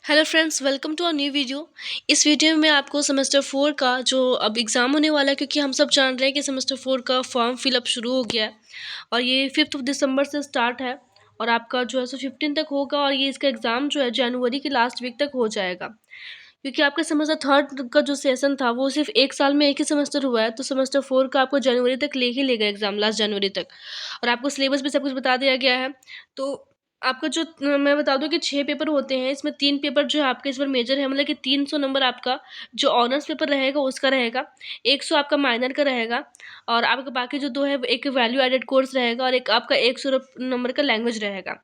Hello friends, welcome to a new video. इस वीडियो में आपको सेमेस्टर 4 का जो अब एग्ज़ाम होने वाला है, क्योंकि हम सब जान रहे हैं कि सेमेस्टर 4 का फॉर्म फिलअप शुरू हो गया है और ये 5 दिसंबर से स्टार्ट है और आपका जो है सो 15 तक होगा और ये इसका एग्ज़ाम जो है जनवरी के लास्ट वीक तक हो जाएगा। क्योंकि आपका सेमेस्टर थर्ड का जो सेशन था वो सिर्फ एक साल में एक ही सेमेस्टर हुआ है, तो सेमेस्टर 4 का आपको जनवरी तक ले ही लेगा एग्ज़ाम, लास्ट जनवरी तक। और आपको सिलेबस भी सब कुछ बता दिया गया है। तो आपका जो मैं बता दूं कि 6 पेपर होते हैं, इसमें 3 पेपर जो है आपके इस बार मेजर है, मतलब कि 300 नंबर आपका जो ऑनर्स पेपर रहेगा उसका रहेगा, 100 आपका माइनर का रहेगा और आपका बाकी जो दो है एक वैल्यू एडेड कोर्स रहेगा और एक आपका 100 नंबर का लैंग्वेज रहेगा।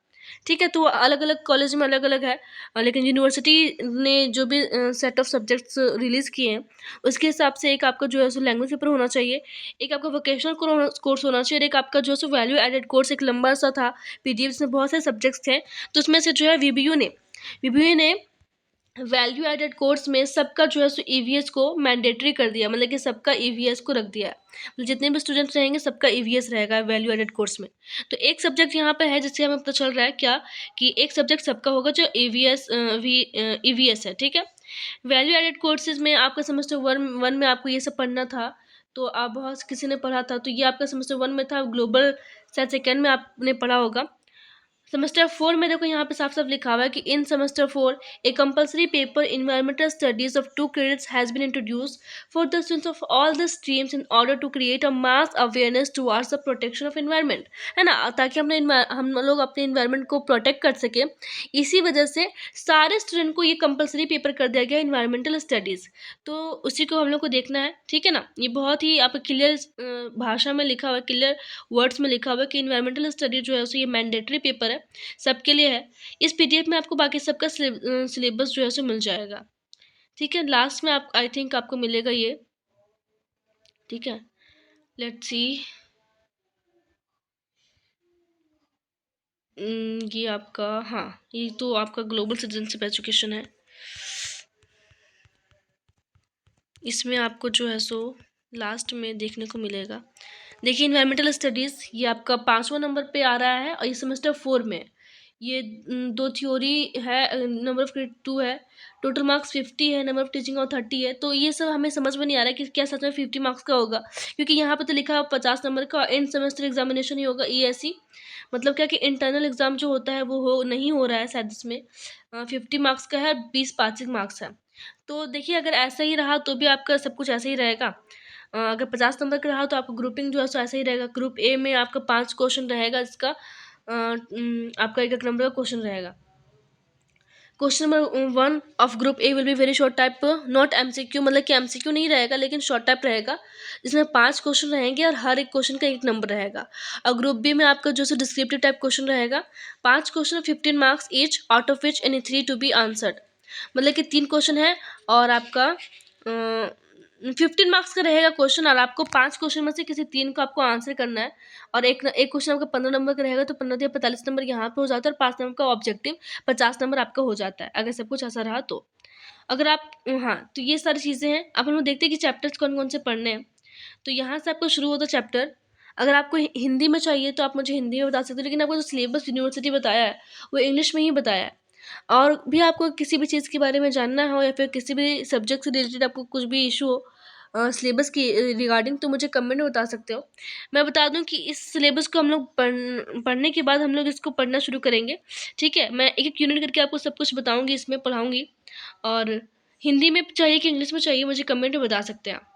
ठीक है, तो अलग अलग कॉलेज में अलग अलग है लेकिन यूनिवर्सिटी ने जो भी सेट ऑफ सब्जेक्ट्स रिलीज़ किए हैं उसके हिसाब से एक आपका जो है सो लैंग्वेज पेपर होना चाहिए, एक आपका वोकेशनल कोर्स होना चाहिए और एक आपका जो है सो वैल्यू एडेड कोर्स एक लंबा सा था पीडीएफ में बहुत सारे सब्जेक्ट्स थे। तो उसमें से जो है वीबीयू ने वैल्यू एडेड कोर्स में सबका जो है सो ईवीएस को मैंडेटरी कर दिया, मतलब कि सबका ईवीएस को रख दिया है। मतलब जितने भी स्टूडेंट्स रहेंगे सबका ईवीएस रहेगा वैल्यू एडेड कोर्स में। तो एक सब्जेक्ट यहाँ पे है जिससे हमें पता चल रहा है क्या कि एक सब्जेक्ट सबका होगा जो ईवीएस है। ठीक है, वैल्यू एडेड कोर्सेज में आपका सेमेस्टर वन वन में आपको ये सब पढ़ना था, तो आप बहुत किसी ने पढ़ा था, तो ये आपका सेमेस्टर वन में था। ग्लोबल शायद सेकेंड में आपने पढ़ा होगा। सेमेस्टर 4 में देखो यहाँ पे साफ साफ लिखा हुआ है कि in semester 4 a compulsory paper environmental studies of 2 credits has been introduced for the students of all the streams in order to create a mass awareness towards the protection of environment, है ना, ताकि हम लोग अपने environment को protect कर सके। इसी वजह से सारे स्टूडेंट को ये कंपलसरी पेपर कर दिया गया इन्वायरमेंटल स्टडीज़। तो उसी को हम लोग को देखना है। ठीक है ना, ये बहुत ही आप क्लियर भाषा में लिखा हुआ है, क्लियर वर्ड्स में लिखा हुआ है कि इन्वायरमेंटल स्टडी जो है सो ये मैंडेटरी पेपर है, सबके लिए है। इस पीडीएफ में आपको बाकी सबका सिलेबस जो है सो मिल जाएगा। ठीक है, लास्ट में आप आई थिंक आपको मिलेगा ये। ठीक है, लेट्स सी। ये आपका, हाँ, ये तो आपका ग्लोबल सिटीजनशिप एजुकेशन है। इसमें आपको जो है सो लास्ट में देखने को मिलेगा। देखिए, इन्वायरमेंटल स्टडीज़ ये आपका 5वां नंबर पे आ रहा है और ये सेमेस्टर 4 में ये दो थ्योरी है, नंबर ऑफ क्रेडिट 2 है, टोटल मार्क्स 50 है, नंबर ऑफ टीचिंग और 30 है। तो ये सब हमें समझ में नहीं आ रहा है कि क्या सच में 50 मार्क्स का होगा, क्योंकि यहाँ पे तो लिखा है 50 नंबर का एंड सेमेस्टर एग्जामिनेशन ही होगा, ईएसई। मतलब क्या कि इंटरनल एग्जाम जो होता है वो नहीं हो रहा है शायद, इसमें 50 मार्क्स का है, 20 पासिंग मार्क्स है। तो देखिए, अगर ऐसा ही रहा तो भी आपका सब कुछ ऐसे ही रहेगा। अगर 50 नंबर का रहा तो आपका ग्रुपिंग जो है सो ऐसा ही रहेगा। ग्रुप ए में आपका 5 क्वेश्चन रहेगा, इसका आपका एक नंबर का क्वेश्चन रहेगा। Question number 1 of group A will be very short type, not MCQ, मतलब कि एमसीक्यू नहीं रहेगा लेकिन शॉर्ट टाइप रहेगा, जिसमें 5 क्वेश्चन रहेंगे और हर एक क्वेश्चन का एक नंबर रहेगा। और ग्रुप बी में आपका जो सो डिस्क्रिप्टिव टाइप क्वेश्चन रहेगा, 5 question 15 marks each, out of which any 3 to be answered. मतलब कि 3 क्वेश्चन है और आपका 15 मार्क्स का रहेगा क्वेश्चन और आपको 5 क्वेश्चन में से किसी 3 को आपको आंसर करना है। और एक क्वेश्चन आपका 15 नंबर का रहेगा, तो 15 या 45 नंबर यहाँ पे हो जाता है और 5 नंबर का ऑब्जेक्टिव 50 नंबर आपका हो जाता है, अगर सब कुछ ऐसा रहा तो। अगर आप, हाँ, तो ये सारी चीज़ें हैं। अब हम लोग देखते हैं कि चैप्टर्स कौन कौन से पढ़ने हैं। तो यहाँ से आपको शुरू होता है चैप्टर। अगर आपको हिंदी में चाहिए तो आप मुझे हिंदी में बता सकते हो, लेकिन आपको जो सिलेबस यूनिवर्सिटी बताया है वो इंग्लिश में ही बताया है। और भी आपको किसी भी चीज़ के बारे में जानना हो या फिर किसी भी सब्जेक्ट से रिलेटेड आपको कुछ भी इशू हो सिलेबस की रिगार्डिंग, तो मुझे कमेंट में बता सकते हो। मैं बता दूं कि इस सिलेबस को हम लोग पढ़ने के बाद हम लोग इसको पढ़ना शुरू करेंगे। ठीक है, मैं एक एक यूनिट करके आपको सब कुछ बताऊंगी, इसमें पढ़ाऊंगी। और हिंदी में चाहिए कि इंग्लिश में चाहिए मुझे कमेंट में बता सकते हैं आप।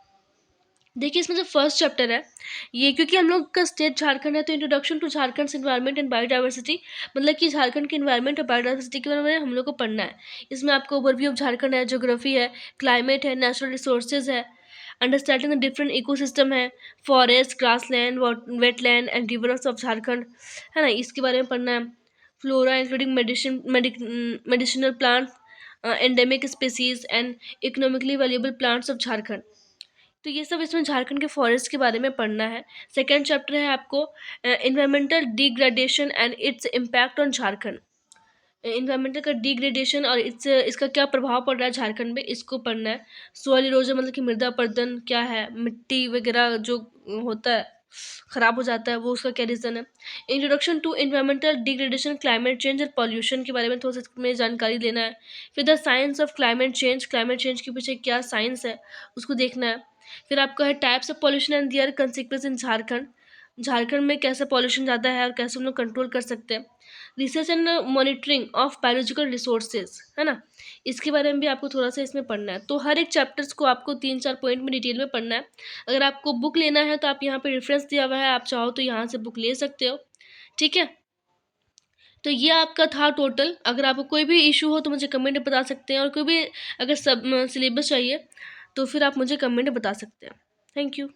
देखिए, इसमें जो फर्स्ट चैप्टर है ये, क्योंकि हम लोग का स्टेट झारखंड है, तो introduction to Jharkhand environment and biodiversity, मतलब कि झारखंड के इन्वायरमेंट और बायोडाइवर्सिटी के बारे में हम लोग को पढ़ना है। इसमें आपको ओवरव्यू ऑफ झारखंड है, ज्योग्राफी है, क्लाइमेट है, नेचुरल रिसोर्सेज है, अंडरस्टैंडिंग द डिफरेंट इकोसिस्टम है, forest, grassland, wetland and reverse of Jharkhand, है ना, इसके बारे में पढ़ना है। Flora including medicinal plant, endemic species and economically valuable plants of Jharkhand. तो ये सब इसमें झारखंड के फॉरेस्ट के बारे में पढ़ना है। सेकेंड चैप्टर है आपको environmental degradation and its impact on Jharkhand. Environmental का डिग्रेडेशन और इसका क्या प्रभाव पड़ रहा है झारखंड में, इसको पढ़ना है। सोइल इरोजन, मतलब कि मृदा अपरदन क्या है, मिट्टी वगैरह जो होता है ख़राब हो जाता है, वो उसका क्या रीज़न है। Introduction to environmental degradation, climate change और पॉल्यूशन के बारे में थोड़ा सा में जानकारी लेना है। फिर the science of climate change के पीछे क्या साइंस है उसको देखना है। फिर आपका है types of pollution and their consequence in Jharkhand, Jharkhand में कैसे पॉल्यूशन ज़्यादा है और कैसे हम लोग कंट्रोल कर सकते हैं। Research and monitoring of biological resources, है ना, इसके बारे में भी आपको थोड़ा सा इसमें पढ़ना है। तो हर एक चैप्टर्स को आपको 3-4 पॉइंट में डिटेल में पढ़ना है। अगर आपको बुक लेना है तो आप यहाँ पे रेफरेंस दिया हुआ है, आप चाहो तो यहाँ से बुक ले सकते हो, ठीक है। तो ये आपका था टोटल। अगर आपको कोई भी इशू हो तो मुझे कमेंट में बता सकते हैं, और कोई भी अगर सब सिलेबस चाहिए तो फिर आप मुझे कमेंट में बता सकते हैं। Thank you.